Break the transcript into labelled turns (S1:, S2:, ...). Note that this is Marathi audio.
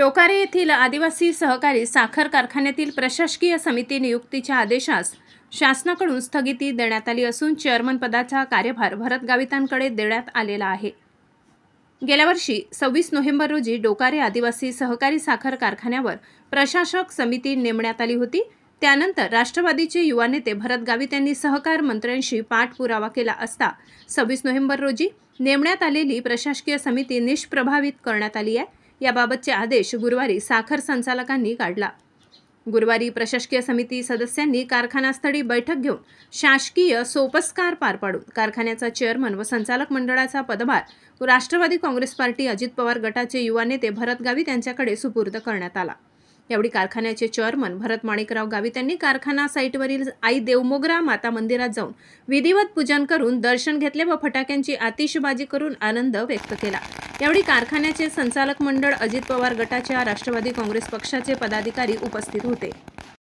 S1: डोकारे येथील आदिवासी सहकारी साखर कारखान्यातील प्रशासकीय समिती नियुक्तीच्या आदेशास शासनाकडून स्थगिती देण्यात आली असून चेअरमन पदाचा कार्यभार भरत गावितांकडे देण्यात आलेला आहे। गेल्या वर्षी 26 नोव्हेंबर रोजी डोकारे आदिवासी सहकारी साखर कारखान्यावर प्रशासक समिती नेमण्यात आली होती। त्यानंतर राष्ट्रवादीचे युवा नेते भरत गावित यांनी सहकार मंत्र्यांशी पाठपुरावा केला असता 26 नोव्हेंबर रोजी नेमण्यात आलेली प्रशासकीय समिती निष्प्रभावित करण्यात आली आहे। याबाबतचे आदेश गुरुवारी साखर संचालकांनी काढला। गुरुवारी प्रशासकीय समिती सदस्यांनी कारखानास्थळी बैठक घेऊन शासकीय सोपस्कार पार पाडून कारखान्याचा चेअरमन व संचालक मंडळाचा पदभार राष्ट्रवादी काँग्रेस पार्टी अजित पवार गटाचे युवा नेते भरत गावित यांच्याकडे सुपूर्द करण्यात आला। यावेळी कारखान्याचे चेअरमन भरत माणिकराव गावित यांनी कारखाना साईटवरील आई देवमोगरा माता मंदिरात जाऊन विधिवत पूजन करून दर्शन घेतले व फटाक्यांची आतिषबाजी करून आनंद व्यक्त केला। यावेळी कारखान्याचे संचालक मंडळ अजित पवार गटाच्या राष्ट्रवादी काँग्रेस पक्षाचे पदाधिकारी उपस्थित होते।